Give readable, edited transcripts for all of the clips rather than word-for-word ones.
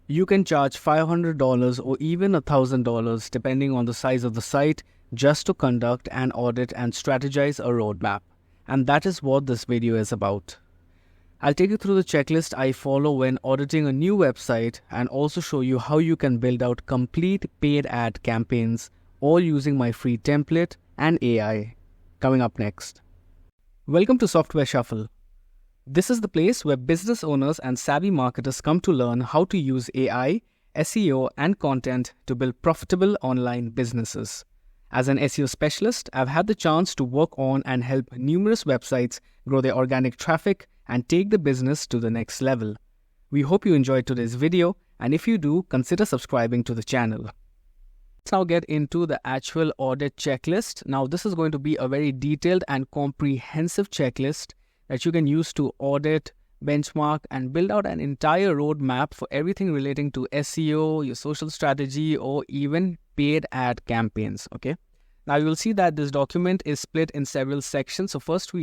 You can charge $500 or even $1,000 depending on the size of the site just to conduct an audit and strategize a roadmap. And that is what this video is about. I'll take you through the checklist I follow when auditing a new website and also show you how you can build out complete paid ad campaigns, all using my free template and AI. Coming up next. Welcome to Software Shuffle. This is the place where business owners and savvy marketers come to learn how to use AI, SEO, and content to build profitable online businesses. As an SEO specialist, I've had the chance to work on and help numerous websites grow their organic traffic and take the business to the next level. We hope you enjoyed today's video, and if you do, consider subscribing to the channel. Let's now get into the actual audit checklist. Now, this is going to be a very detailed and comprehensive checklist that you can use to audit, benchmark, and build out an entire roadmap for everything relating to SEO, your social strategy, or even paid ad campaigns. Okay. Now you will see that this document is split in several sections. So first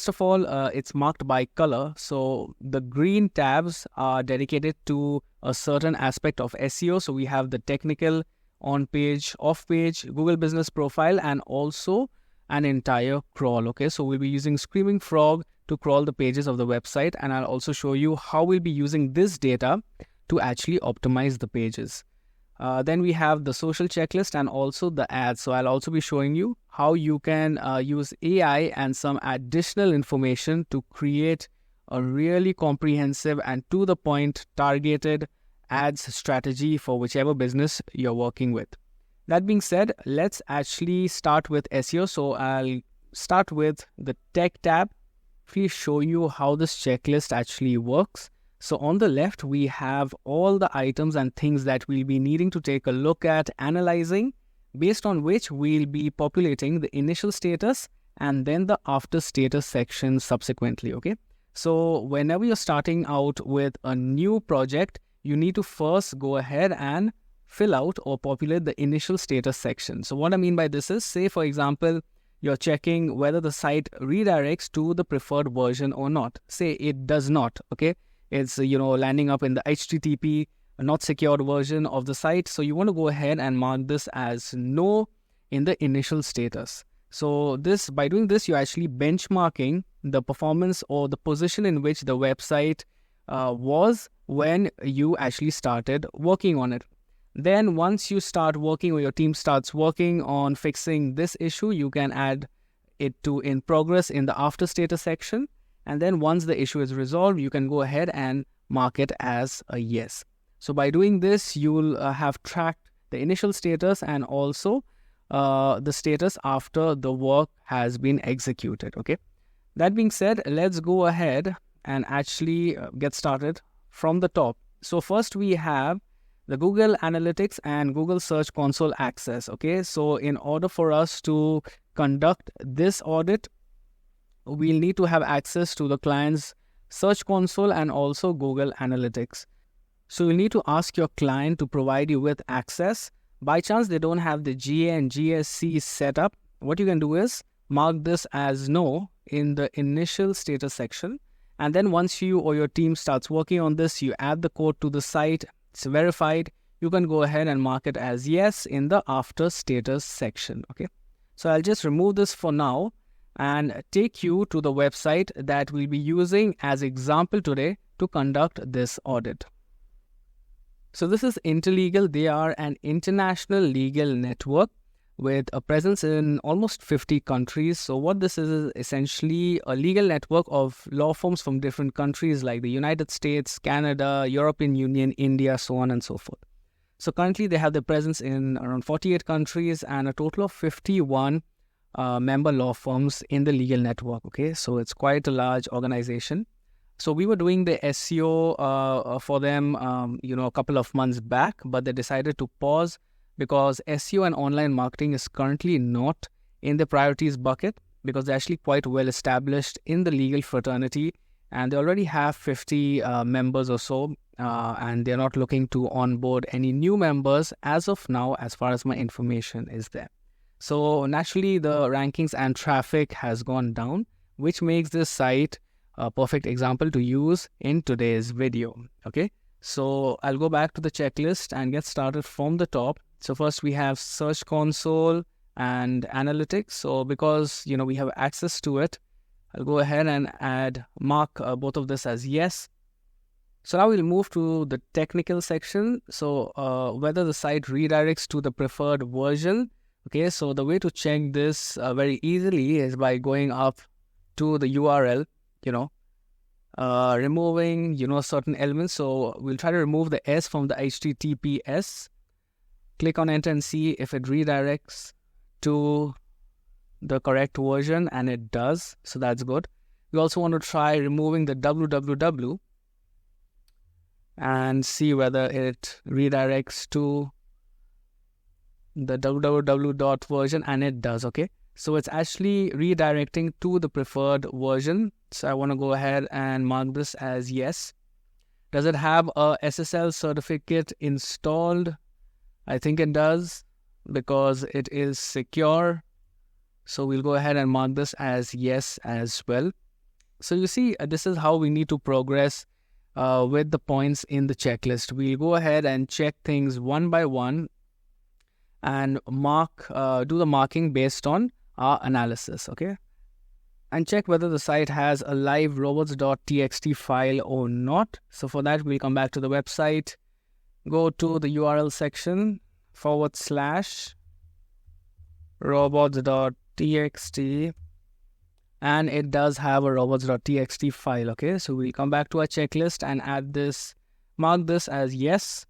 of all, it's marked by color. So the green tabs are dedicated to a certain aspect of SEO. So we have the technical, on-page, off-page, Google Business Profile, and also an entire crawl. Okay, so we'll be using Screaming Frog to crawl the pages of the website, and I'll also show you how we'll be using this data to actually optimize the pages. Then we have the social checklist and also the ads. So I'll also be showing you how you can use AI and some additional information to create a really comprehensive and to the point targeted ads strategy for whichever business you're working with. That being said, let's actually start with SEO. So I'll start with the Tech tab. Please show you how this checklist actually works. So on the left, we have all the items and things that we'll be needing to take a look at, analyzing, based on which we'll be populating the initial status and then the after status section subsequently. Okay. So whenever you're starting out with a new project, you need to first go ahead and fill out or populate the initial status section. So what I mean by this is, say for example, you're checking whether the site redirects to the preferred version or not. Say it does not, okay? It's, landing up in the HTTP, not secured version of the site. So you want to go ahead and mark this as no in the initial status. So by doing this, you're actually benchmarking the performance or the position in which the website was when you actually started working on it. Then once you start working or your team starts working on fixing this issue, you can add it to in progress in the after status section. And then once the issue is resolved, you can go ahead and mark it as a yes. So by doing this, you will have tracked the initial status and also the status after the work has been executed. Okay. That being said, let's go ahead and actually get started from the top. So first we have the Google Analytics and Google Search Console access. Okay, so in order for us to conduct this audit, we'll need to have access to the client's Search Console and also Google Analytics. So you'll need to ask your client to provide you with access. By chance they don't have the GA and GSC set up, what you can do is mark this as no in the initial status section. And then once you or your team starts working on this, you add the code to the site. It's verified, you can go ahead and mark it as yes in the after status section. Okay, so I'll just remove this for now and take you to the website that we'll be using as example today to conduct this audit. So this is Interlegal. They are an international legal network with a presence in almost 50 countries. So what this is essentially a legal network of law firms from different countries like the United States, Canada, European Union, India, so on and so forth. So currently they have their presence in around 48 countries and a total of 51 member law firms in the legal network. Okay, so it's quite a large organization. So we were doing the SEO for them, a couple of months back, but they decided to pause because SEO and online marketing is currently not in the priorities bucket because they're actually quite well established in the legal fraternity and they already have 50 members or so and they're not looking to onboard any new members as of now as far as my information is there. So naturally the rankings and traffic has gone down, which makes this site a perfect example to use in today's video. Okay, So I'll go back to the checklist and get started from the top. So first we have Search Console and Analytics. So because, we have access to it, I'll go ahead and mark both of this as yes. So now we'll move to the technical section. So whether the site redirects to the preferred version. Okay, so the way to check this very easily is by going up to the URL, removing, certain elements. So we'll try to remove the S from the HTTPS. Click on enter and see if it redirects to the correct version, and it does. So that's good. We also want to try removing the www and see whether it redirects to the www version, and it does. Okay, so it's actually redirecting to the preferred version. So I want to go ahead and mark this as yes. Does it have a SSL certificate installed? I think it does because it is secure. So we'll go ahead and mark this as yes as well. So you see, this is how we need to progress with the points in the checklist. We'll go ahead and check things one by one and do the marking based on our analysis, okay? And check whether the site has a live robots.txt file or not. So for that, we'll come back to the website, go to the URL section, /robots.txt, and it does have a robots.txt file, okay? So we'll come back to our checklist and mark this as yes.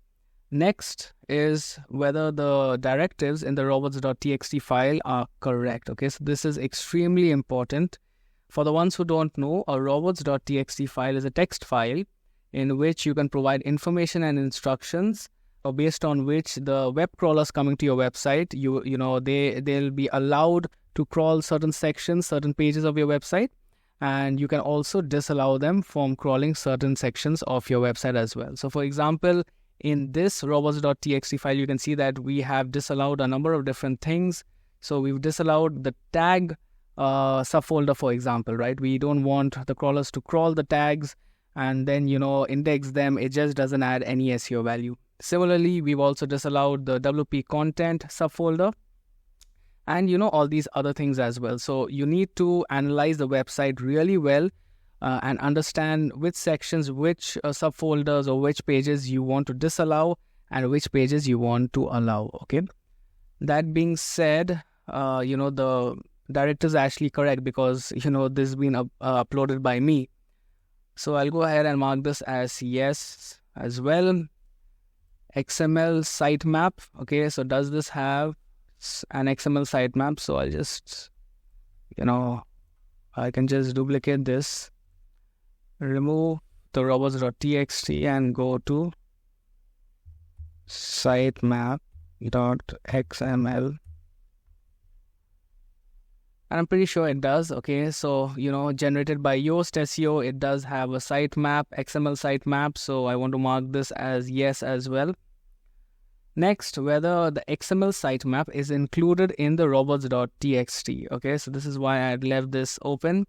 Next is whether the directives in the robots.txt file are correct, okay? So this is extremely important. For the ones who don't know, a robots.txt file is a text file in which you can provide information and instructions based on which the web crawlers coming to your website, they'll be allowed to crawl certain sections, certain pages of your website, and you can also disallow them from crawling certain sections of your website as well. So for example, in this robots.txt file, you can see that we have disallowed a number of different things. So we've disallowed the tag subfolder, for example, right? We don't want the crawlers to crawl the tags and then, index them. It just doesn't add any SEO value. Similarly, we've also disallowed the WP content subfolder and, all these other things as well. So you need to analyze the website really well and understand which sections, which subfolders or which pages you want to disallow and which pages you want to allow, okay? That being said, the directive is actually correct because, this has been uploaded by me. So I'll go ahead and mark this as yes as well. XML sitemap, okay? So does this have an XML sitemap? So I'll just, I can just duplicate this, remove the robots.txt and go to sitemap.xml. And I'm pretty sure it does, okay? So, generated by Yoast SEO, it does have a sitemap, XML sitemap. So I want to mark this as yes as well. Next, whether the XML sitemap is included in the robots.txt, okay? So this is why I left this open.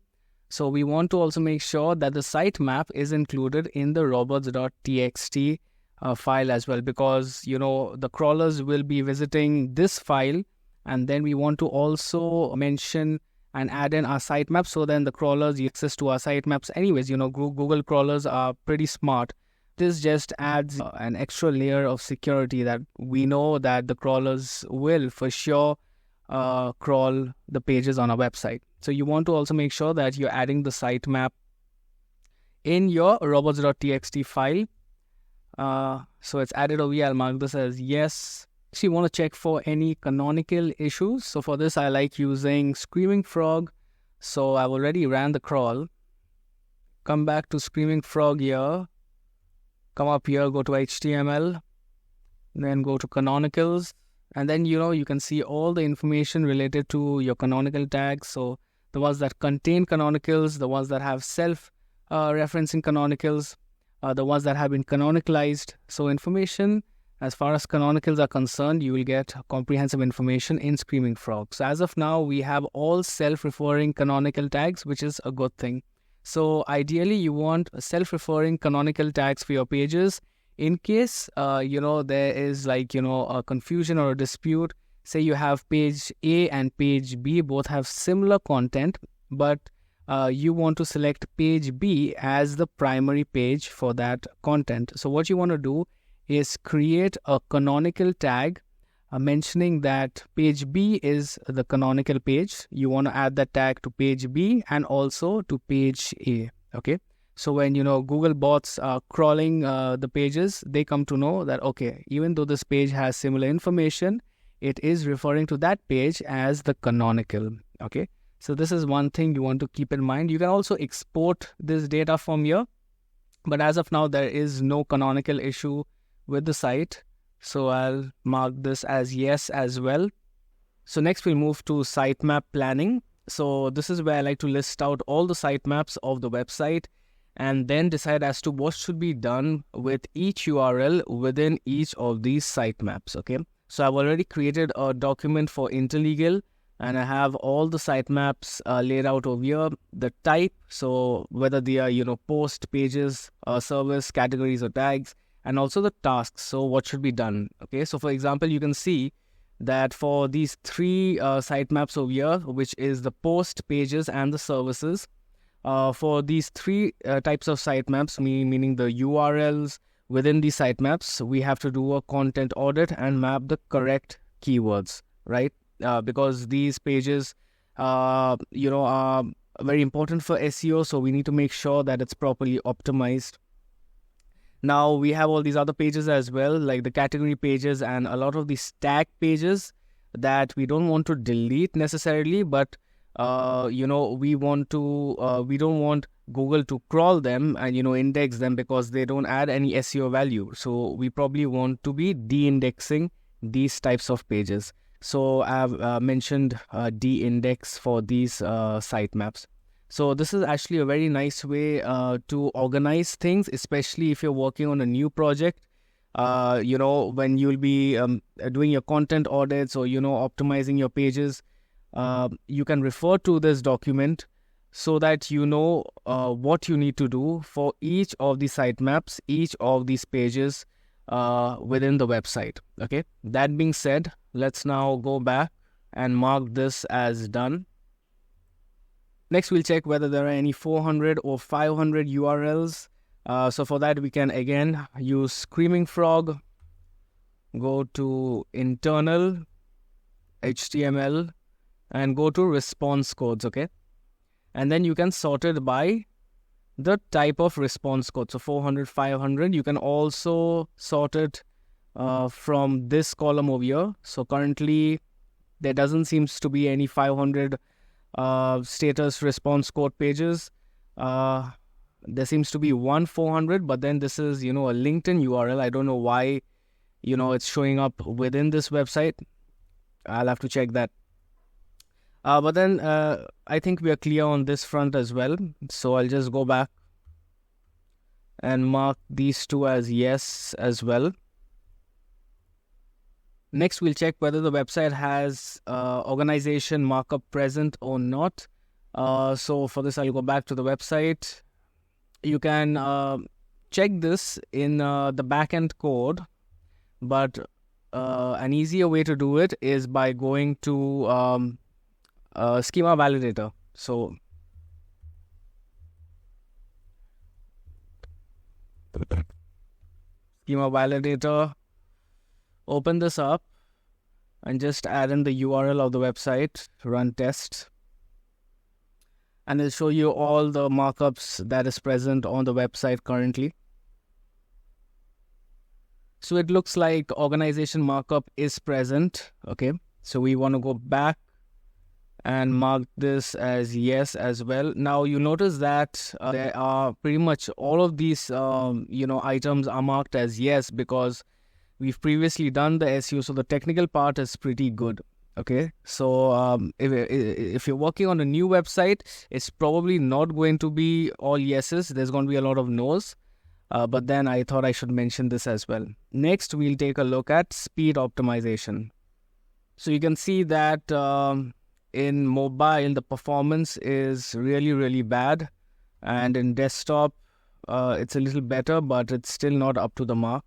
So we want to also make sure that the sitemap is included in the robots.txt file as well, because, the crawlers will be visiting this file. And then we want to also mention and add in our sitemap, so then the crawlers get access to our sitemaps. Anyways, Google crawlers are pretty smart. This just adds an extra layer of security that we know that the crawlers will for sure crawl the pages on our website. So you want to also make sure that you're adding the sitemap in your robots.txt file. So it's added over here. I'll mark this as yes. So you want to check for any canonical issues. So for this, I like using Screaming Frog. So I've already ran the crawl. Come back to Screaming Frog here. Come up here, go to HTML. Then go to canonicals. And then, you can see all the information related to your canonical tags. So the ones that contain canonicals, the ones that have self-referencing canonicals, the ones that have been canonicalized. So information, as far as canonicals are concerned, you will get comprehensive information in Screaming Frog. So as of now, we have all self-referring canonical tags, which is a good thing. So ideally, you want self-referring canonical tags for your pages In case, there is like, a confusion or a dispute, say you have page A and page B, both have similar content, but you want to select page B as the primary page for that content. So what you want to do is create a canonical tag mentioning that page B is the canonical page. You want to add that tag to page B and also to page A. Okay. So when, Google bots are crawling the pages, they come to know that, okay, even though this page has similar information, it is referring to that page as the canonical. Okay. So this is one thing you want to keep in mind. You can also export this data from here, but as of now, there is no canonical issue with the site. So I'll mark this as yes as well. So next we'll move to sitemap planning. So this is where I like to list out all the sitemaps of the website and then decide as to what should be done with each URL within each of these sitemaps. Okay. So I've already created a document for Interlegal and I have all the sitemaps laid out over here. The type, so whether they are, post, pages, service, categories or tags, and also the tasks. So what should be done? Okay. So for example, you can see that for these three sitemaps over here, which is the post, pages, and the services, for these three types of sitemaps, meaning the URLs within these sitemaps, we have to do a content audit and map the correct keywords, right? Because these pages, are very important for SEO, so we need to make sure that it's properly optimized. Now we have all these other pages as well, like the category pages and a lot of these tag pages that we don't want to delete necessarily, but we don't want Google to crawl them and index them because they don't add any SEO value. So we probably want to be de-indexing these types of pages. So I've mentioned de-index for these sitemaps. So this is actually a very nice way to organize things, especially if you're working on a new project. When you'll be doing your content audits or optimizing your pages, you can refer to this document so that you know what you need to do for each of the sitemaps, each of these pages within the website. Okay. That being said, let's now go back and mark this as done. Next, we'll check whether there are any 400 or 500 URLs. So for that, we can again use Screaming Frog, go to internal HTML and go to response codes. Okay. And then you can sort it by the type of response code. So 400, 500, you can also sort it from this column over here. So currently there doesn't seems to be any 500 status response code pages. There seems to be one 400, but then this is, a LinkedIn URL. I don't know why, it's showing up within this website. I'll have to check that. But then I think we are clear on this front as well. So I'll just go back and mark these two as yes as well. Next, we'll check whether the website has organization markup present or not. So for this, I'll go back to the website. You can check this in the backend code, but an easier way to do it is by going to schema validator. So schema validator, open this up and just add in the URL of the website, run test, and it'll show you all the markups that is present on the website currently. So it looks like organization markup is present. Okay, so we want to go back and mark this as yes as well. Now you notice that there are pretty much all of these items are marked as yes because we've previously done the SEO, so the technical part is pretty good. Okay, so if you're working on a new website, it's probably not going to be all yeses. There's going to be a lot of no's. But then I thought I should mention this as well. Next, we'll take a look at speed optimization. So you can see that in mobile, the performance is really, really bad. And in desktop, it's a little better, but it's still not up to the mark.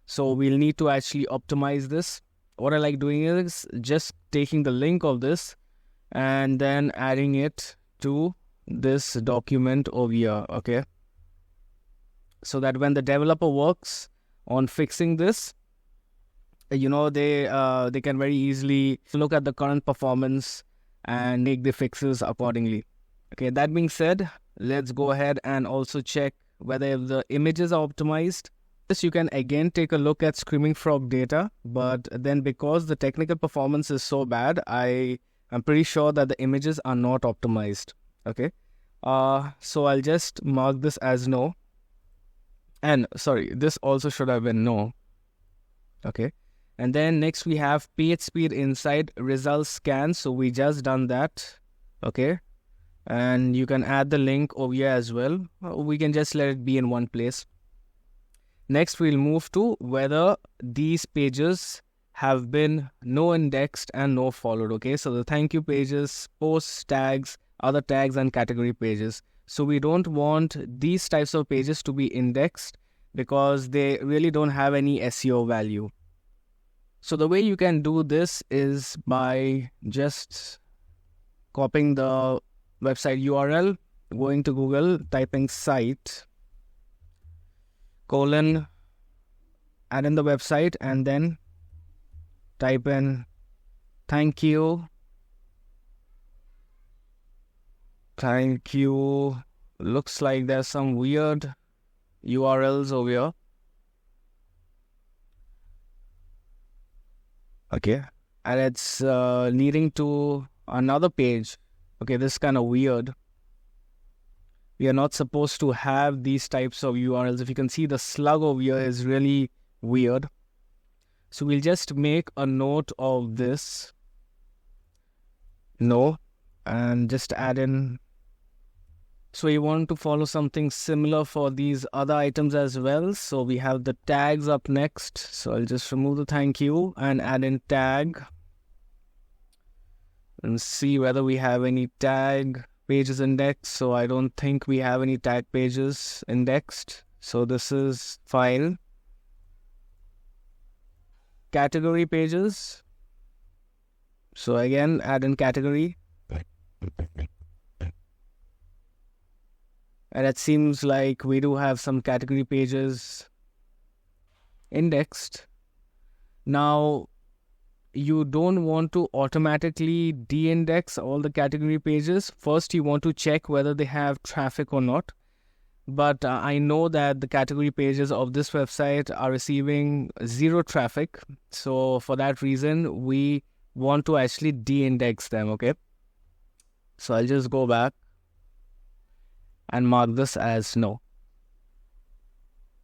So we'll need to actually optimize this. What I like doing is just taking the link of this and then adding it to this document over here, okay? So that when the developer works on fixing this, they can very easily look at the current performance and make the fixes accordingly. Okay, that being said, let's go ahead and also check whether the images are optimized. This you can again take a look at Screaming Frog data, but then because the technical performance is so bad, I'm pretty sure that the images are not optimized. Okay, so I'll just mark this as no. And sorry, this also should have been no. Okay. And then next we have page speed inside results scan. So we just done that. Okay. And you can add the link over here as well. We can just let it be in one place. Next we'll move to whether these pages have been no indexed and no followed. Okay. So the thank you pages, posts, tags, other tags and category pages. So we don't want these types of pages to be indexed because they really don't have any SEO value. So the way you can do this is by just copying the website URL, going to Google, typing site, add in the website, and then type in thank you. Thank you. Looks like there's some weird URLs over here. Okay. And it's leading to another page. Okay, this is kind of weird. We are not supposed to have these types of URLs. If you can see, the slug over here is really weird. So we'll just make a note of this. No. And just add in. So we want to follow something similar for these other items as well. So we have the tags up next. So I'll just remove the thank you and add in tag. And see whether we have any tag pages indexed. So I don't think we have any tag pages indexed. So this is fine. Category pages. So again, add in category. And it seems like we do have some category pages indexed. Now, you don't want to automatically de-index all the category pages. First, you want to check whether they have traffic or not. But I know that the category pages of this website are receiving 0 traffic. So for that reason, we want to actually de-index them, okay? So I'll just go back and mark this as no.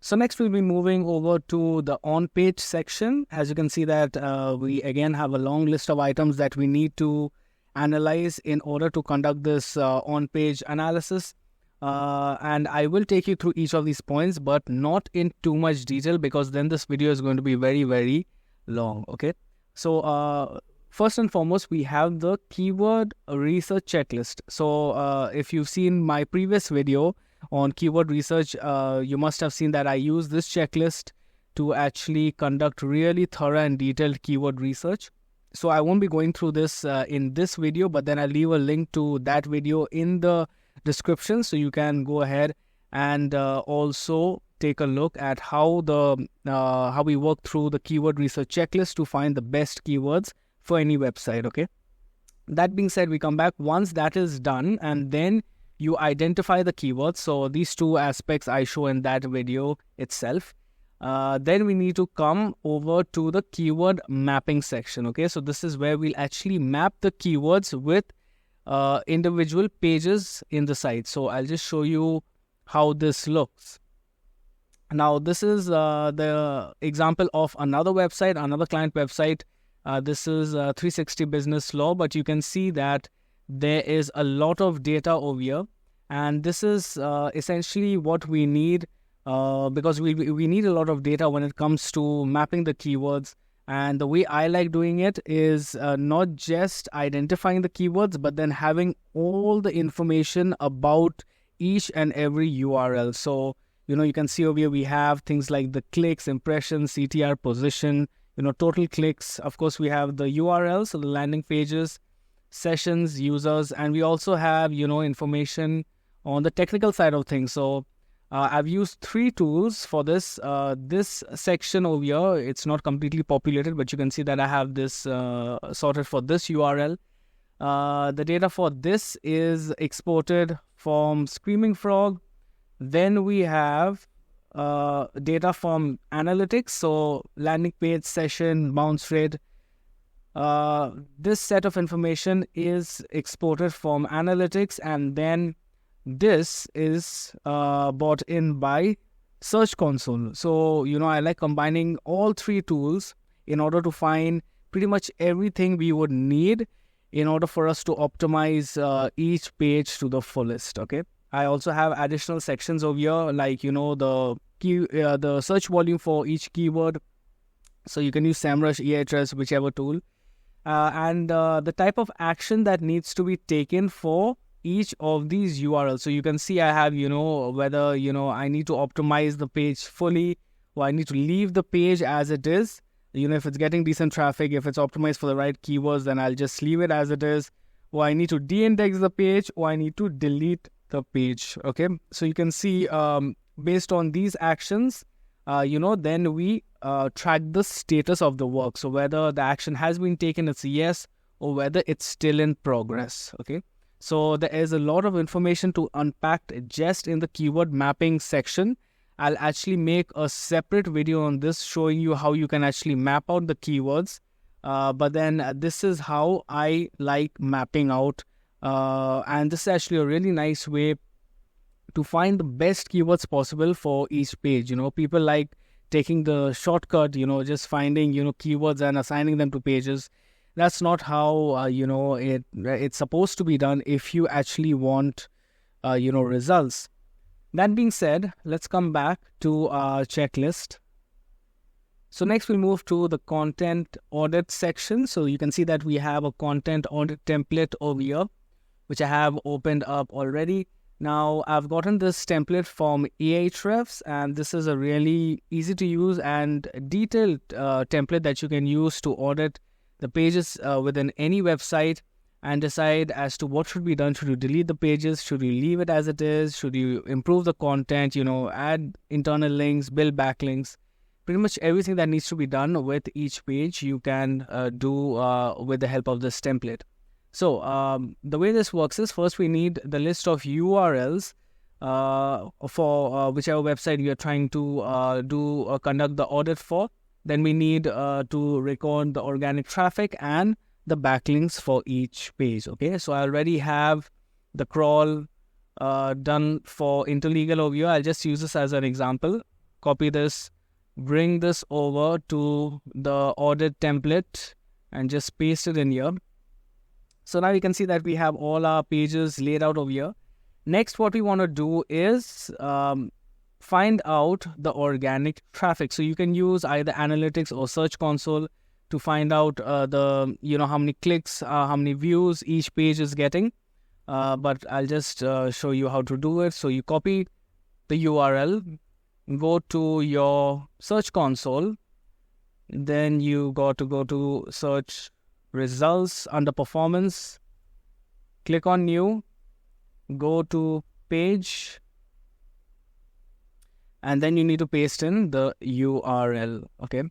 So next we'll be moving over to the on-page section. As you can see that we again have a long list of items that we need to analyze in order to conduct this on-page analysis. And I will take you through each of these points, but not in too much detail because then this video is going to be very, very long. Okay. So first and foremost, we have the keyword research checklist. So if you've seen my previous video on keyword research, you must have seen that I use this checklist to actually conduct really thorough and detailed keyword research. So I won't be going through this in this video, but then I'll leave a link to that video in the description, so you can go ahead and also take a look at how we work through the keyword research checklist to find the best keywords for any website. Okay. That being said, we come back once that is done, and then you identify the keywords. So these two aspects I show in that video itself. Then we need to come over to the keyword mapping section. Okay, so this is where we'll actually map the keywords with individual pages in the site. So I'll just show you how this looks. Now this is the example of another website, another client website. This is 360 Business Law, but you can see that there is a lot of data over here, and this is essentially what we need because we need a lot of data when it comes to mapping the keywords. And the way I like doing it is not just identifying the keywords, but then having all the information about each and every URL. So You can see over here we have things like the clicks, impressions, CTR, position, total clicks. Of course, we have the URLs, so the landing pages, sessions, users, and we also have, information on the technical side of things. So I've used 3 tools for this. This section over here, it's not completely populated, but you can see that I have this sorted for this URL. The data for this is exported from Screaming Frog. Then we have data from analytics, so landing page, session, bounce rate. This set of information is exported from analytics, and then this is brought in by Search Console. So, I like combining all 3 tools in order to find pretty much everything we would need in order for us to optimize each page to the fullest, okay? I also have additional sections over here, like, the search volume for each keyword. So you can use SEMrush, Ahrefs, whichever tool. And the type of action that needs to be taken for each of these URLs. So you can see I have, whether, I need to optimize the page fully, or I need to leave the page as it is. If it's getting decent traffic, if it's optimized for the right keywords, then I'll just leave it as it is. Or I need to de-index the page, or I need to delete the page. Okay, so you can see based on these actions, then we track the status of the work. So whether the action has been taken, it's a yes, or whether it's still in progress. Okay, so there is a lot of information to unpack just in the keyword mapping section. I'll actually make a separate video on this showing you how you can actually map out the keywords. But then this is how I like mapping out. And this is actually a really nice way to find the best keywords possible for each page. People like taking the shortcut, just finding, keywords and assigning them to pages. That's not how, it's supposed to be done if you actually want, results. That being said, let's come back to our checklist. So next we'll move to the content audit section. So you can see that we have a content audit template over here, which I have opened up already. Now I've gotten this template from Ahrefs, and this is a really easy to use and detailed template that you can use to audit the pages within any website and decide as to what should be done. Should you delete the pages? Should you leave it as it is? Should you improve the content, add internal links, build backlinks? Pretty much everything that needs to be done with each page you can do with the help of this template. So the way this works is, first we need the list of URLs for whichever website we are trying to conduct the audit for. Then we need to record the organic traffic and the backlinks for each page. Okay, so I already have the crawl done for Interlegal over here. I'll just use this as an example. Copy this, bring this over to the audit template and just paste it in here. So now you can see that we have all our pages laid out over here. Next, what we want to do is find out the organic traffic. So you can use either analytics or Search Console to find out the how many clicks, how many views each page is getting. But I'll just show you how to do it. So you copy the URL, go to your Search Console, then you got to go to Search Results under Performance, click on New, go to Page, and then you need to paste in the URL. Okay,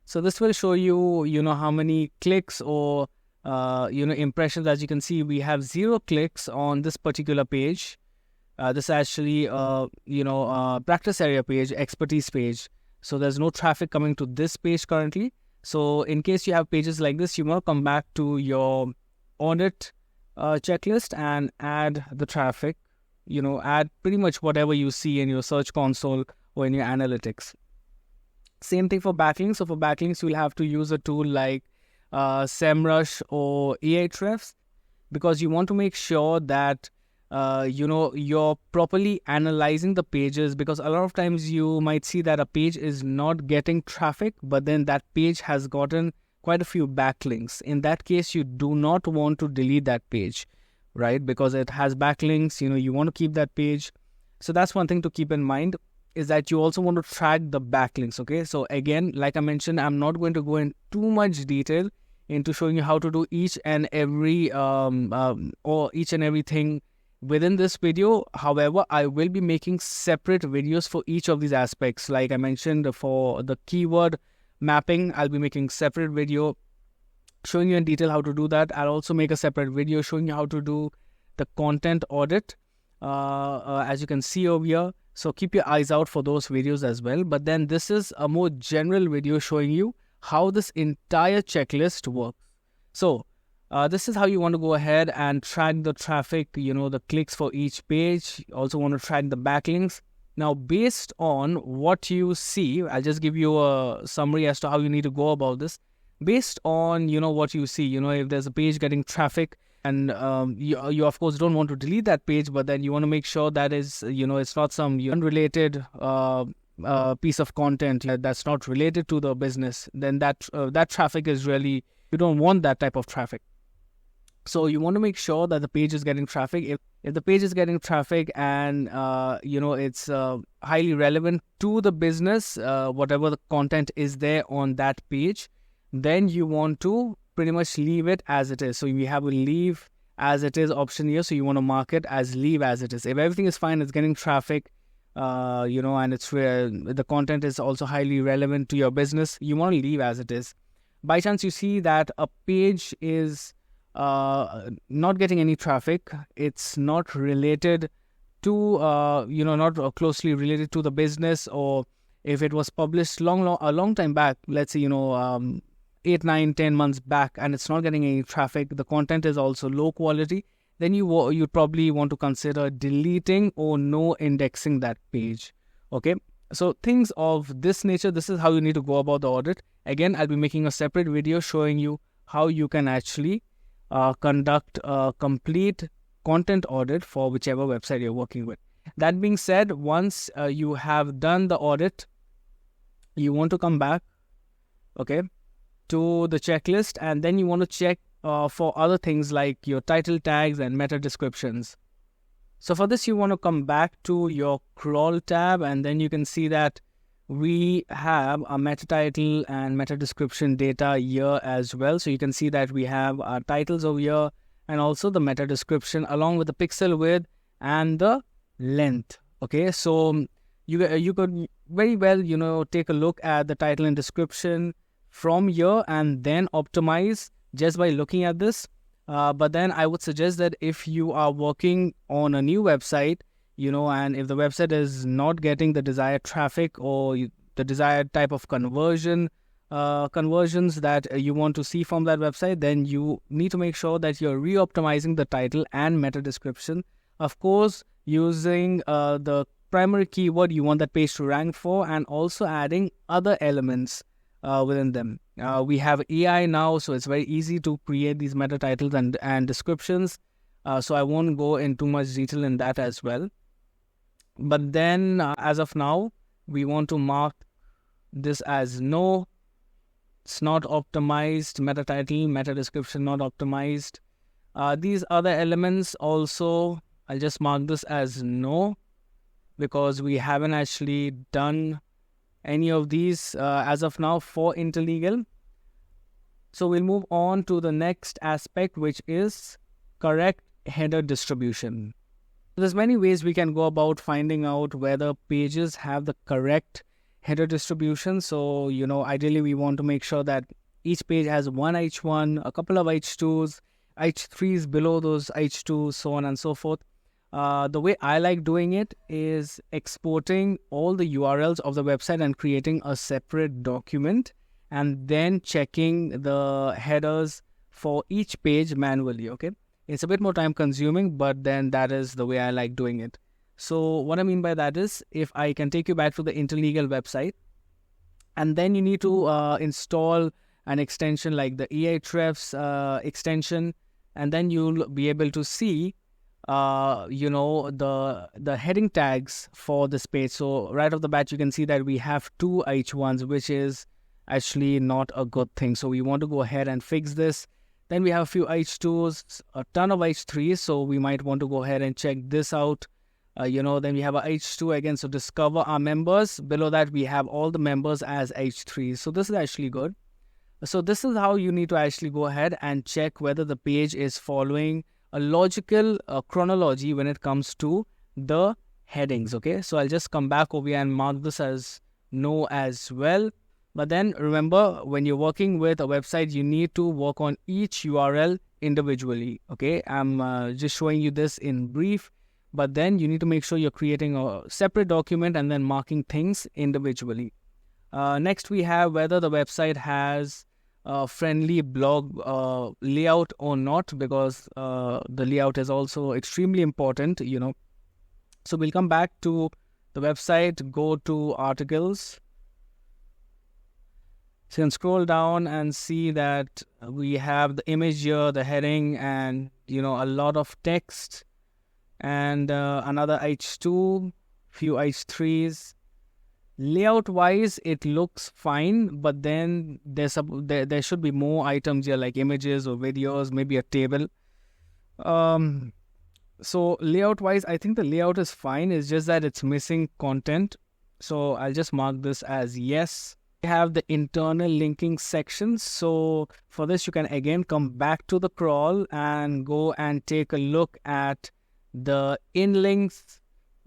so this will show you how many clicks or impressions. As you can see, we have 0 clicks on this particular page. This is actually practice area page, expertise page. So there's no traffic coming to this page currently. So in case you have pages like this, you want to come back to your audit checklist and add the traffic. Add pretty much whatever you see in your Search Console or in your analytics. Same thing for backlinks. So for backlinks, you'll have to use a tool like SEMrush or Ahrefs, because you want to make sure that you're properly analyzing the pages, because a lot of times you might see that a page is not getting traffic, but then that page has gotten quite a few backlinks. In that case, you do not want to delete that page, right? Because it has backlinks, you want to keep that page. So that's one thing to keep in mind. is that you also want to track the backlinks. Okay, so again, like I mentioned, I'm not going to go in too much detail into showing you how to do each and every or each and everything within this video. However, I will be making separate videos for each of these aspects. Like I mentioned, for the keyword mapping, I'll be making separate video showing you in detail how to do that. I'll also make a separate video showing you how to do the content audit, as you can see over here. So keep your eyes out for those videos as well. But then this is a more general video showing you how this entire checklist works. So this is how you want to go ahead and track the traffic, the clicks for each page. You also want to track the backlinks. Now, based on what you see, I'll just give you a summary as to how you need to go about this. Based on, what you see, if there's a page getting traffic, and you of course don't want to delete that page, but then you want to make sure that is, it's not some unrelated piece of content that's not related to the business. Then that traffic is really, you don't want that type of traffic. So you want to make sure that the page is getting traffic. If the page is getting traffic and it's highly relevant to the business, whatever the content is there on that page, then you want to pretty much leave it as it is. So we have a leave as it is option here. So you want to mark it as leave as it is. If everything is fine, it's getting traffic, and it's where the content is also highly relevant to your business, you want to leave as it is. By chance you see that a page is not getting any traffic, it's not related to, not closely related to the business, or if it was published a long time back, let's say, 8, 9, 10 months back, and it's not getting any traffic, the content is also low quality, then you probably want to consider deleting or no indexing that page. Okay, so things of this nature, this is how you need to go about the audit. Again, I'll be making a separate video showing you how you can actually conduct a complete content audit for whichever website you're working with. That being said, once you have done the audit, you want to come back, okay, to the checklist, and then you want to check for other things like your title tags and meta descriptions. So for this, you want to come back to your crawl tab, and then you can see that we have a meta title and meta description data here as well. So you can see that we have our titles over here and also the meta description along with the pixel width and the length. Okay, so you could very well, take a look at the title and description from here and then optimize just by looking at this. But then I would suggest that if you are working on a new website, and if the website is not getting the desired traffic or the desired type of conversions that you want to see from that website, then you need to make sure that you're re-optimizing the title and meta description. Of course, using the primary keyword you want that page to rank for, and also adding other elements within them. We have AI now, so it's very easy to create these meta titles and descriptions. So I won't go into much detail in that as well. But then as of now, we want to mark this as no. It's not optimized. Meta title, meta description not optimized. These other elements also, I'll just mark this as no, because we haven't actually done any of these as of now for Interlegal. So we'll move on to the next aspect, which is correct header distribution. There's many ways we can go about finding out whether pages have the correct header distribution. So, ideally we want to make sure that each page has one H1, a couple of H2s, H3s below those H2s, so on and so forth. The way I like doing it is exporting all the URLs of the website and creating a separate document, and then checking the headers for each page manually. Okay, it's a bit more time consuming, but then that is the way I like doing it. So what I mean by that is, if I can take you back to the Interlegal website, and then you need to install an extension like the Ahrefs extension, and then you'll be able to see the heading tags for this page. So right off the bat, you can see that we have two H1s, which is actually not a good thing. So we want to go ahead and fix this. Then we have a few H2s, a ton of H3s. So we might want to go ahead and check this out Then we have a H2 again. So discover our members. Below that, we have all the members as H3. So this is actually good. So this is how you need to actually go ahead and check whether the page is following a logical chronology when it comes to the headings. Okay, so I'll just come back over here and mark this as no as well. But then remember, when you're working with a website, you need to work on each URL individually. Okay, I'm just showing you this in brief, but then you need to make sure you're creating a separate document and then marking things individually. Next, we have whether the website has a friendly blog layout or not, because the layout is also extremely important, So we'll come back to the website, go to articles. So you can scroll down and see that we have the image here, the heading, and a lot of text, and another H2, few H3s. Layout wise, it looks fine, but then there should be more items here, like images or videos, maybe a table. So layout wise, I think the layout is fine. It's just that it's missing content. So I'll just mark this as yes. We have the internal linking section. So for this, you can again come back to the crawl and go and take a look at the in links.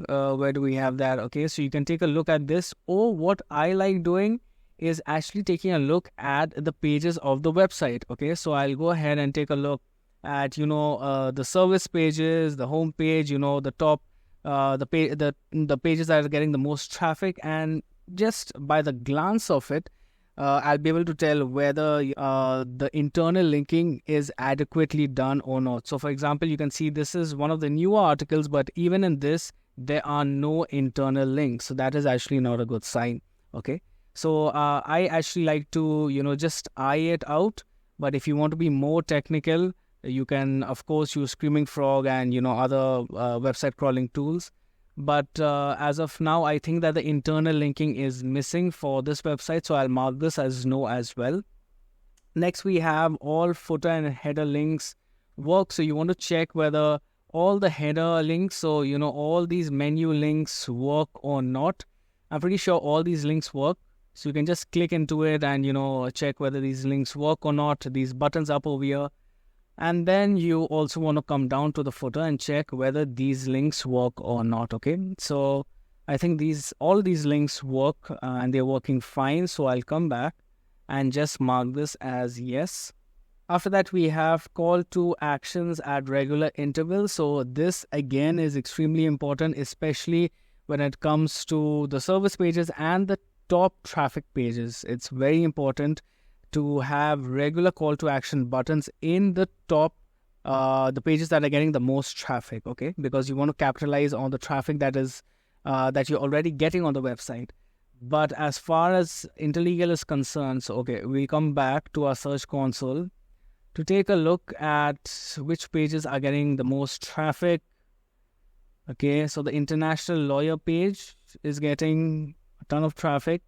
Where do we have that? Okay, so you can take a look at this, or what I like doing is actually taking a look at the pages of the website. Okay, so I'll go ahead and take a look at the service pages, the home page, the top the pages that are getting the most traffic, and just by the glance of it, I'll be able to tell whether the internal linking is adequately done or not. So for example, you can see this is one of the newer articles, but even in this, there are no internal links. So that is actually not a good sign. Okay. So I actually like to, just eye it out. But if you want to be more technical, you can, of course, use Screaming Frog and, other website crawling tools. But as of now, I think that the internal linking is missing for this website. So I'll mark this as no as well. Next, we have all footer and header links work. So you want to check whether all the header links, so all these menu links work or not. I'm pretty sure all these links work. So you can just click into it and check whether these links work or not. These buttons up over here. And then you also want to come down to the footer and check whether these links work or not. Okay, so I think all these links work and they're working fine. So I'll come back and just mark this as yes. After that, we have call to actions at regular intervals. So this again is extremely important, especially when it comes to the service pages and the top traffic pages. It's very important to have regular call to action buttons in the top, the pages that are getting the most traffic, okay? Because you want to capitalize on the traffic that you're already getting on the website. But as far as Interlegal is concerned, so okay, we come back to our search console to take a look at which pages are getting the most traffic. Okay, so the international lawyer page is getting a ton of traffic,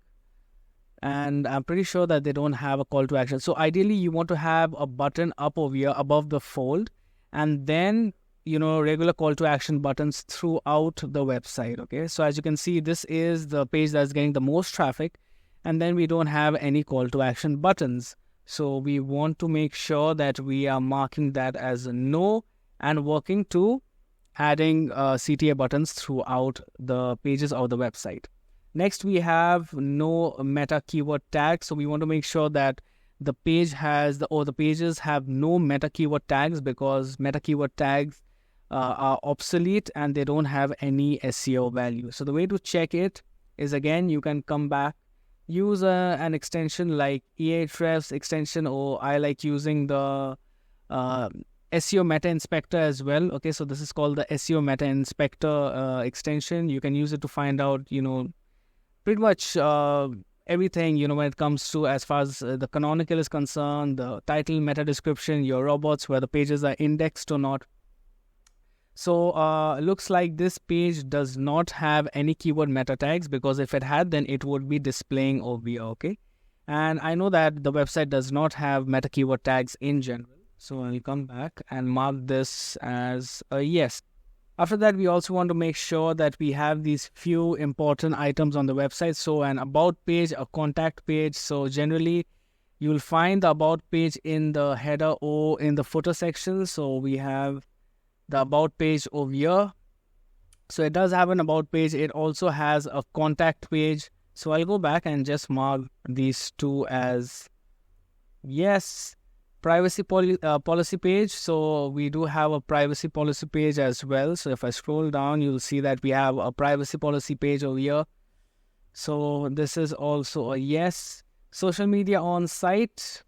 and I'm pretty sure that they don't have a call to action. So ideally, you want to have a button up over here above the fold, and then regular call to action buttons throughout the website. Okay, so as you can see, this is the page that's getting the most traffic, and then we don't have any call to action buttons. So we want to make sure that we are marking that as a no and working to adding CTA buttons throughout the pages of the website. Next, we have no meta keyword tags. So we want to make sure that the page has the pages have no meta keyword tags, because meta keyword tags are obsolete and they don't have any SEO value. So the way to check it is, again, you can come back, use an extension like Ahrefs extension, or I like using the SEO Meta Inspector as well. Okay, so this is called the SEO Meta Inspector extension. You can use it to find out, pretty much everything, when it comes to as far as the canonical is concerned, the title, meta description, your robots, where the pages are indexed or not. So looks like this page does not have any keyword meta tags, because if it had, then it would be displaying over here. Okay, and I know that the website does not have meta keyword tags in general. So I'll come back and mark this as a yes. After that, we also want to make sure that we have these few important items on the website. So an about page, a contact page. So generally, you will find the about page in the header or in the footer section. So we have the about page over here. So it does have an about page. It also has a contact page. So I'll go back and just mark these two as yes. Privacy policy page. So we do have a privacy policy page as well. So if I scroll down, you'll see that we have a privacy policy page over here. So this is also a yes. Social media on site.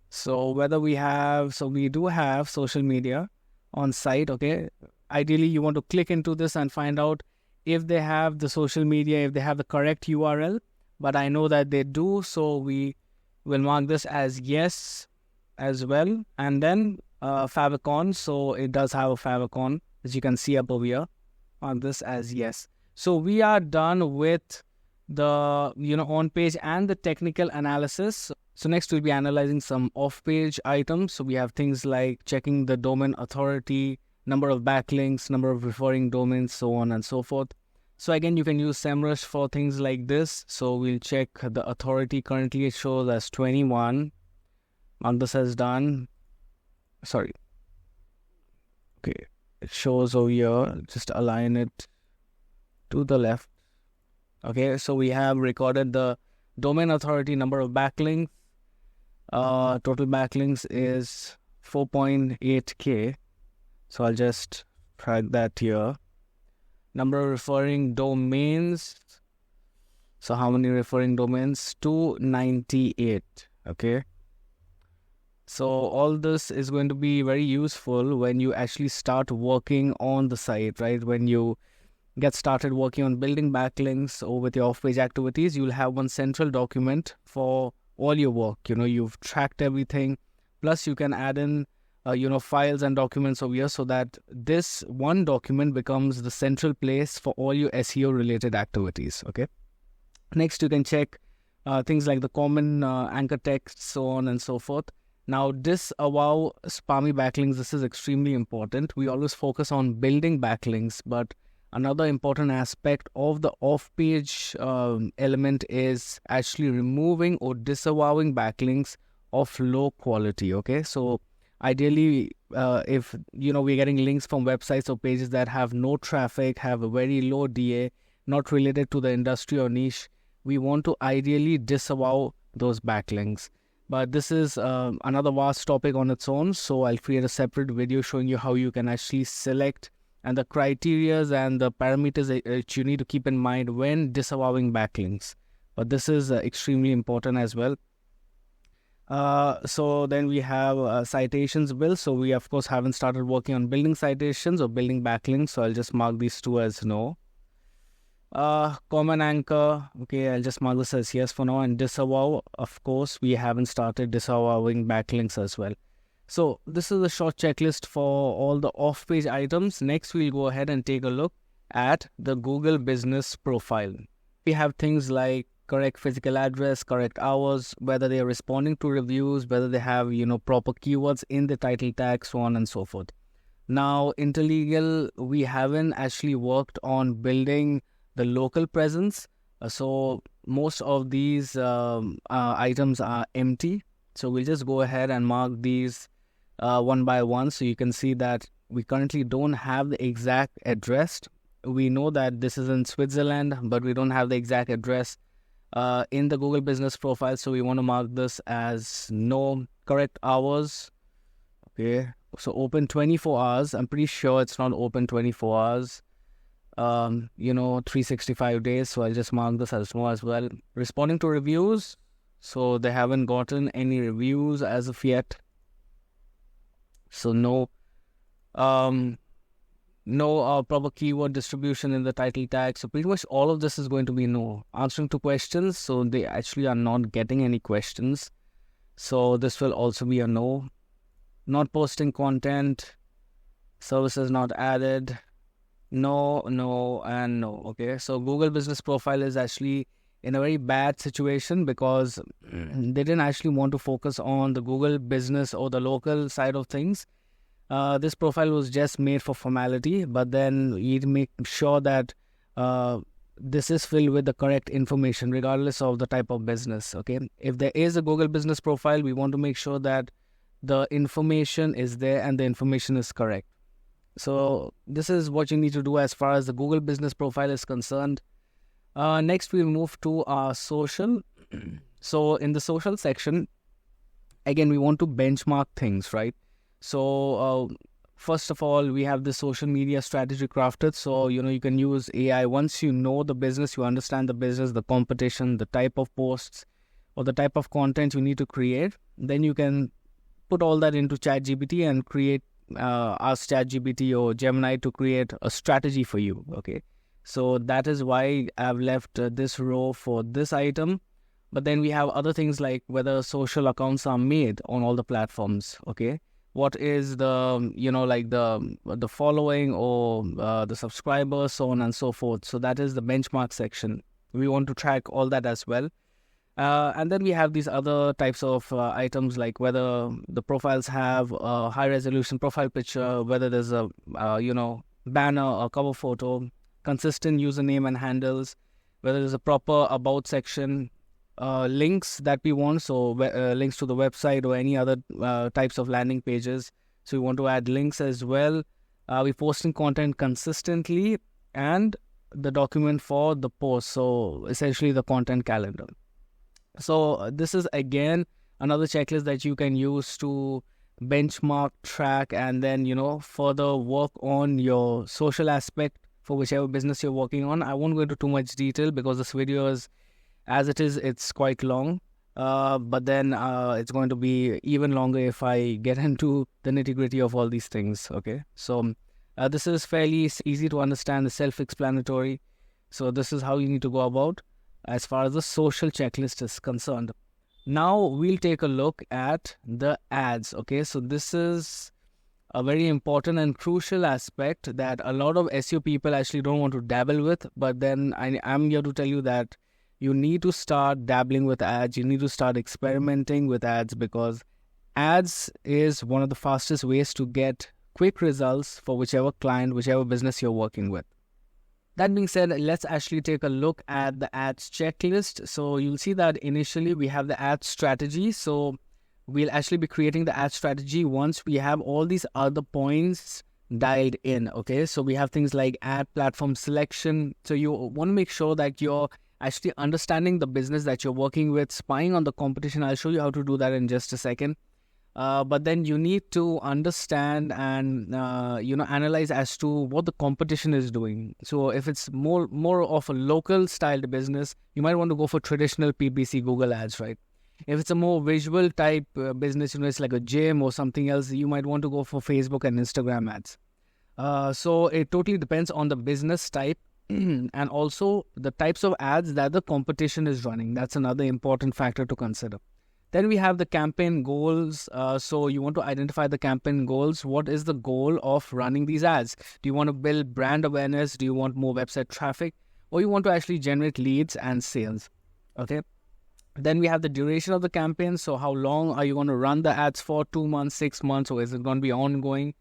So we do have social media on site. Okay. Ideally, you want to click into this and find out if they have the social media, if they have the correct URL. But I know that they do. So we will mark this as yes as well. And then favicon. So it does have a favicon, as you can see up over here. Mark this as yes. So we are done with the on page and the technical analysis. So next we'll be analyzing some off page items. So we have things like checking the domain authority, number of backlinks, number of referring domains, so on and so forth. So again, you can use SEMrush for things like this. So we'll check the authority. Currently it shows as 21. Mark this as done. Sorry. Okay. It shows over here. Just align it to the left. Okay. So we have recorded the domain authority, number of backlinks. Total backlinks is 4.8K. So I'll just drag that here. Number of referring domains. So how many referring domains? 298. Okay. So all this is going to be very useful when you actually start working on the site, right? When you get started working on building backlinks or with your off-page activities, you'll have one central document for all your work. You've tracked everything. Plus you can add in files and documents over here so that this one document becomes the central place for all your SEO related activities. Okay. Next, you can check things like the common anchor text, so on and so forth. Now, disavow spammy backlinks. This is extremely important. We always focus on building backlinks, but another important aspect of the off-page element is actually removing or disavowing backlinks of low quality. Okay. So ideally, if we're getting links from websites or pages that have no traffic, have a very low DA, not related to the industry or niche, we want to ideally disavow those backlinks. But this is another vast topic on its own. So I'll create a separate video showing you how you can actually select and the criterias and the parameters that you need to keep in mind when disavowing backlinks. But this is extremely important as well. So then we have citations built. So we of course haven't started working on building citations or building backlinks. So I'll just mark these two as no. Common anchor. Okay, I'll just mark this as yes for now. And disavow, of course, we haven't started disavowing backlinks as well. So this is a short checklist for all the off-page items. Next, we'll go ahead and take a look at the Google Business Profile. We have things like correct physical address, correct hours, whether they are responding to reviews, whether they have, proper keywords in the title tag, so on and so forth. Now, Interlegal, we haven't actually worked on building the local presence. So most of these items are empty. So we'll just go ahead and mark these one by one. So you can see that we currently don't have the exact address. We know that this is in Switzerland, but we don't have the exact address in the Google Business Profile. So we want to mark this as no. Correct hours. Okay. So open 24 hours. I'm pretty sure it's not open 24 hours. 365 days. So I'll just mark this as no as well. Responding to reviews. So they haven't gotten any reviews as of yet. So no. No proper keyword distribution in the title tag. So pretty much all of this is going to be no. Answering to questions. So they actually are not getting any questions. So this will also be a no. Not posting content. Services not added. No, no, and no. Okay. So Google Business Profile is actually in a very bad situation because they didn't actually want to focus on the Google business or the local side of things. This profile was just made for formality, but then we need to make sure that this is filled with the correct information regardless of the type of business. Okay, if there is a Google business profile, we want to make sure that the information is there and the information is correct. So this is what you need to do as far as the Google business profile is concerned. Next, we move to our social. So in the social section, again, we want to benchmark things, right? So first of all, we have the social media strategy crafted. So, you can use AI. Once you know the business, you understand the business, the competition, the type of posts or the type of content you need to create, then you can put all that into ChatGPT and ask ChatGPT or Gemini to create a strategy for you. Okay, so that is why I've left this row for this item. But then we have other things like whether social accounts are made on all the platforms. Okay, what is the like the following or the subscribers, so on and so forth. So that is the benchmark section. We want to track all that as well. And then we have these other types of items like whether the profiles have a high resolution profile picture, whether there's a banner, a cover photo, consistent username and handles, whether there's a proper about section, links that we want, so links to the website or any other types of landing pages. So we want to add links as well. We're posting content consistently, and the document for the post, so essentially the content calendar. So this is again another checklist that you can use to benchmark, track, and then further work on your social aspect for whichever business you're working on. I won't go into too much detail because this video is, as it is, it's quite long. But then it's going to be even longer if I get into the nitty-gritty of all these things. Okay, so this is fairly easy to understand, self-explanatory. So this is how you need to go about as far as the social checklist is concerned. Now we'll take a look at the ads. Okay, so this is a very important and crucial aspect that a lot of SEO people actually don't want to dabble with. But then I'm here to tell you that you need to start dabbling with ads. You need to start experimenting with ads, because ads is one of the fastest ways to get quick results for whichever client, whichever business you're working with. That being said, let's actually take a look at the ads checklist. So you'll see that initially we have the ad strategy. So we'll actually be creating the ad strategy once we have all these other points dialed in. Okay, so we have things like ad platform selection. So you want to make sure that you're actually understanding the business that you're working with, spying on the competition. I'll show you how to do that in just a second. But then you need to understand and analyze as to what the competition is doing. So if it's more of a local styled business, you might want to go for traditional PPC Google ads, right? If it's a more visual type business, it's like a gym or something else, you might want to go for Facebook and Instagram ads. So it totally depends on the business type and also the types of ads that the competition is running. That's another important factor to consider. Then we have the campaign goals. So you want to identify the campaign goals. What is the goal of running these ads? Do you want to build brand awareness? Do you want more website traffic? Or you want to actually generate leads and sales? Okay. Then we have the duration of the campaign. So how long are you going to run the ads for? 2 months, 6 months, or is it going to be ongoing?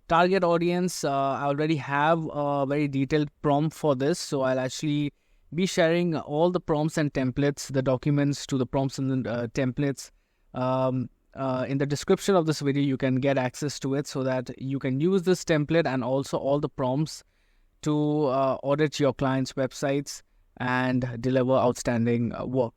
Target audience. I already have a very detailed prompt for this. So I'll actually be sharing all the prompts and templates, the documents to the prompts and the templates. In the description of this video, you can get access to it so that you can use this template and also all the prompts to audit your clients' websites and deliver outstanding work.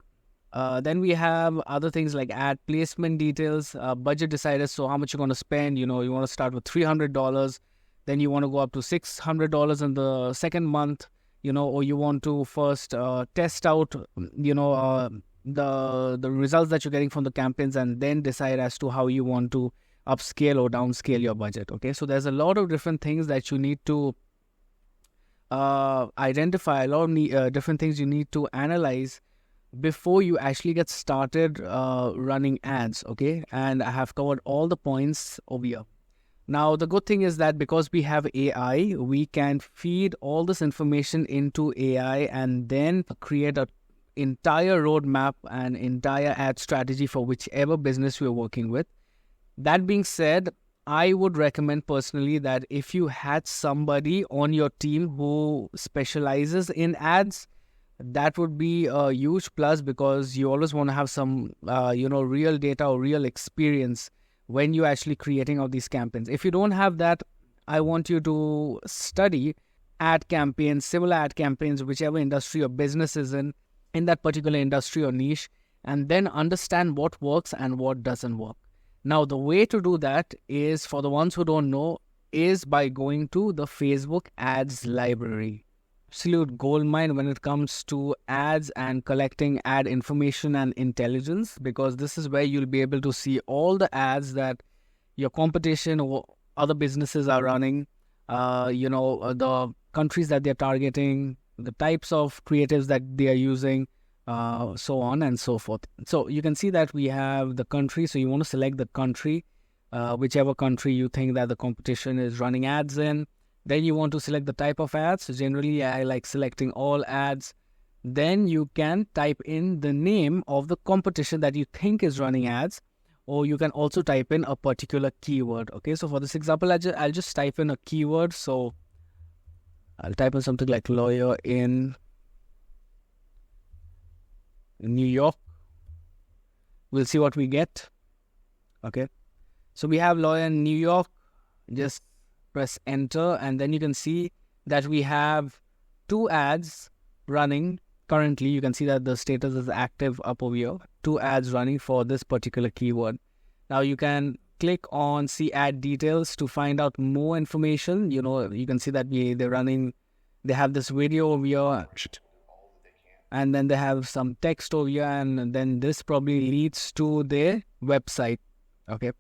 Then we have other things like ad placement details, budget deciders. So how much you're going to spend, you want to start with $300. Then you want to go up to $600 in the second month. Or you want to first test out, the results that you're getting from the campaigns, and then decide as to how you want to upscale or downscale your budget. Okay, so there's a lot of different things that you need to identify, a lot of different things you need to analyze before you actually get started running ads. Okay, and I have covered all the points over here. Now, the good thing is that because we have AI, we can feed all this information into AI and then create an entire roadmap and entire ad strategy for whichever business we're working with. That being said, I would recommend personally that if you had somebody on your team who specializes in ads, that would be a huge plus, because you always want to have some, real data or real experience when you're actually creating all these campaigns. If you don't have that, I want you to study ad campaigns, similar ad campaigns, whichever industry or business is in that particular industry or niche, and then understand what works and what doesn't work. Now, the way to do that is, for the ones who don't know, is by going to the Facebook ads library. Absolute goldmine when it comes to ads and collecting ad information and intelligence, because this is where you'll be able to see all the ads that your competition or other businesses are running, the countries that they're targeting, the types of creatives that they are using, so on and so forth. So you can see that we have the country. So you want to select the country, whichever country you think that the competition is running ads in. Then you want to select the type of ads. So generally, I like selecting all ads. Then you can type in the name of the competition that you think is running ads, or you can also type in a particular keyword. Okay, so for this example, I'll just type in a keyword. So I'll type in something like lawyer in New York. We'll see what we get. Okay, so we have lawyer in New York. Just press enter, and then you can see that we have 2 ads running currently. You can see that the status is active up over here. 2 ads running for this particular keyword. Now you can click on see ad details to find out more information. You can see that they have this video over here, and then they have some text over here, and then this probably leads to their website. Okay.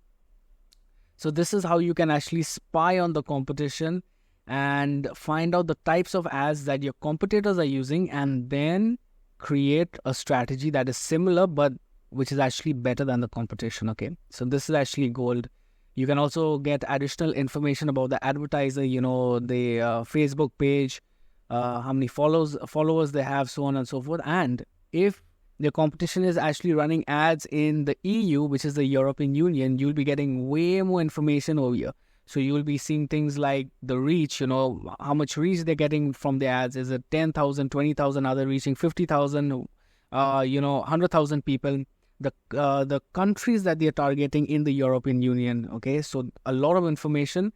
So this is how you can actually spy on the competition and find out the types of ads that your competitors are using, and then create a strategy that is similar but which is actually better than the competition. Okay, so this is actually gold. You can also get additional information about the advertiser, the Facebook page, how many followers they have, so on and so forth. And if the competition is actually running ads in the EU, which is the European Union, you'll be getting way more information over here. So you'll be seeing things like the reach, how much reach they're getting from the ads. Is it 10,000, 20,000? Are they reaching 50,000, 100,000 people? The countries that they're targeting in the European Union. Okay, so a lot of information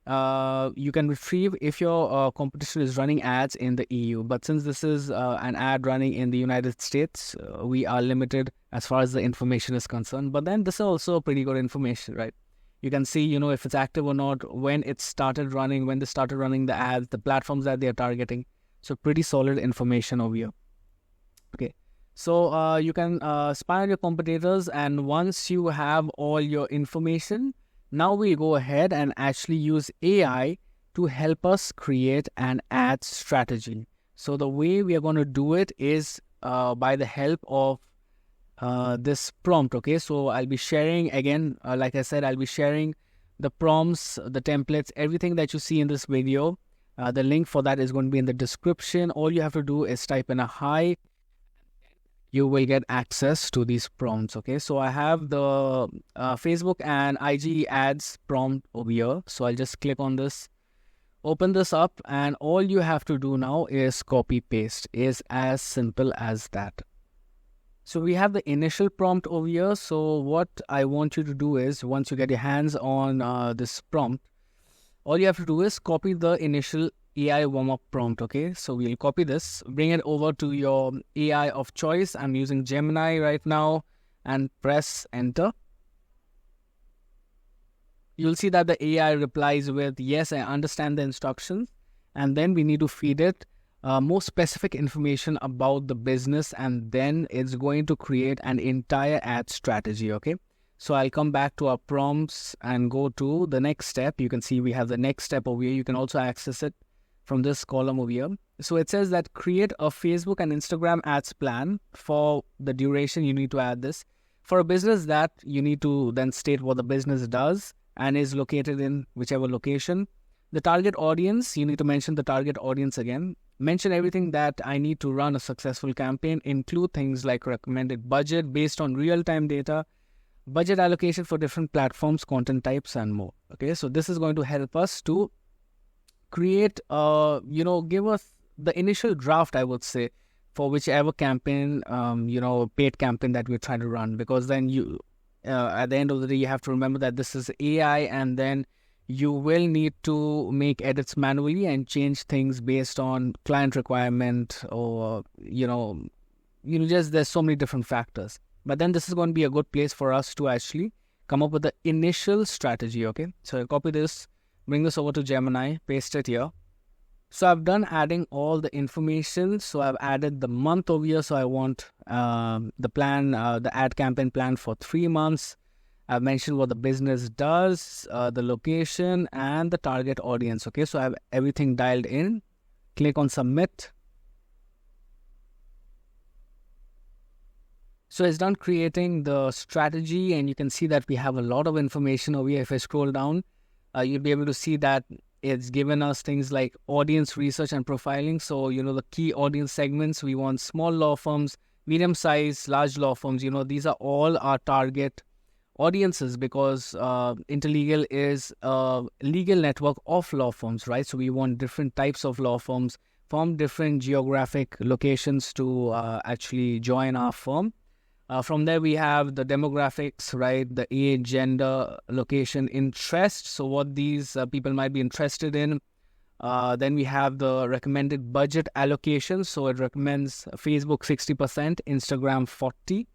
you can retrieve if your competition is running ads in the EU. But since this is an ad running in the United States, we are limited as far as the information is concerned. But then this is also pretty good information, right? You can see, if it's active or not, when it started running, when they started running the ads, the platforms that they're targeting. So pretty solid information over here. Okay, so you can spy on your competitors, and once you have all your information, now we'll go ahead and actually use AI to help us create an ad strategy. So the way we are going to do it is by the help of this prompt. Okay, so I'll be sharing again, like I said, I'll be sharing the prompts, the templates, everything that you see in this video. The link for that is going to be in the description. All you have to do is type in a hi. You will get access to these prompts. Okay, so I have the Facebook and IG ads prompt over here. So I'll just click on this, open this up, and all you have to do now is copy paste. Is as simple as that. So we have the initial prompt over here. So what I want you to do is, once you get your hands on this prompt, all you have to do is copy the initial AI warm-up prompt. Okay, so we'll copy this, bring it over to your AI of choice. I'm using Gemini right now, and press enter. You'll see that the AI replies with, yes, I understand the instructions. And then we need to feed it more specific information about the business, and then it's going to create an entire ad strategy. Okay, so I'll come back to our prompts and go to the next step. You can see we have the next step over here. You can also access it from this column over here. So it says that create a Facebook and Instagram ads plan. For the duration, you need to add this. For a business, that you need to then state what the business does and is located in whichever location. The target audience, you need to mention the target audience again. Mention everything that I need to run a successful campaign. Include things like recommended budget based on real-time data. budget allocation for different platforms, content types, and more. Okay, so this is going to help us to create, give us the initial draft, I would say, for whichever campaign, paid campaign that we're trying to run. Because then at the end of the day, you have to remember that this is AI, and then you will need to make edits manually and change things based on client requirement, or just there's so many different factors. But then this is going to be a good place for us to actually come up with the initial strategy. Okay, so I copy this, bring this over to Gemini, paste it here. So I've done adding all the information. So I've added the month over here. So I want the plan, the ad campaign plan for 3 months. I've mentioned what the business does, the location, and the target audience. Okay, so I have everything dialed in. Click on submit. So it's done creating the strategy, and you can see that we have a lot of information over here. If I scroll down, you'll be able to see that it's given us things like audience research and profiling. So, the key audience segments, we want small law firms, medium size, large law firms. These are all our target audiences, because Interlegal is a legal network of law firms, right? So we want different types of law firms from different geographic locations to actually join our firm. From there, we have the demographics, right? The age, gender, location, interest. So what these people might be interested in. Then we have the recommended budget allocation. So it recommends Facebook 60%, Instagram 40%.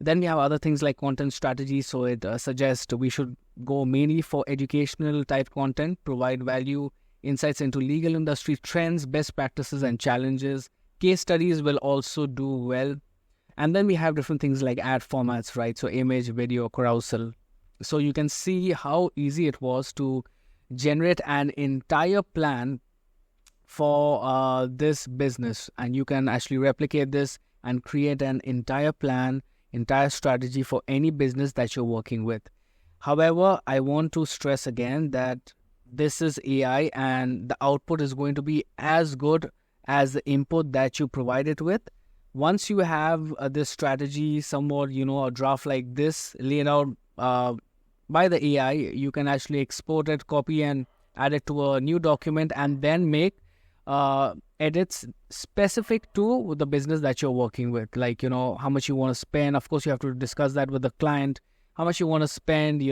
Then we have other things like content strategy. So it suggests we should go mainly for educational type content, provide value, insights into legal industry trends, best practices and challenges. Case studies will also do well. And then we have different things like ad formats, right? So image, video, carousel. So you can see how easy it was to generate an entire plan for this business. And you can actually replicate this and create an entire plan, entire strategy for any business that you're working with. However, I want to stress again that this is AI, and the output is going to be as good as the input that you provide it with. Once you have this strategy somewhat, a draft like this laid out by the AI, you can actually export it, copy and add it to a new document, and then make edits specific to the business that you're working with. Like, how much you want to spend. Of course, you have to discuss that with the client. How much you want to spend,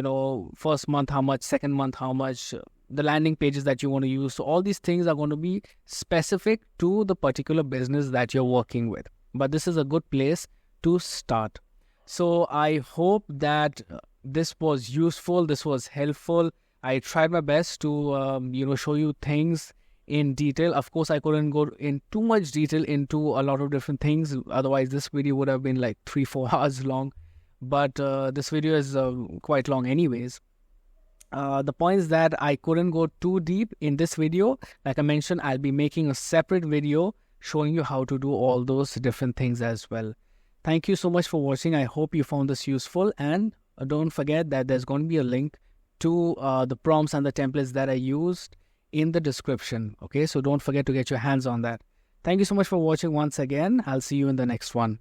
first month, how much, second month, how much, the landing pages that you want to use. So all these things are going to be specific to the particular business that you're working with. But this is a good place to start. So I hope that this was useful. This was helpful. I tried my best to, show you things in detail. Of course, I couldn't go in too much detail into a lot of different things. Otherwise, this video would have been like 3-4 hours long. But this video is quite long anyways. The points that I couldn't go too deep in this video, like I mentioned, I'll be making a separate video showing you how to do all those different things as well. Thank you so much for watching. I hope you found this useful, and don't forget that there's going to be a link to the prompts and the templates that I used in the description. Okay, so don't forget to get your hands on that. Thank you so much for watching once again. I'll see you in the next one.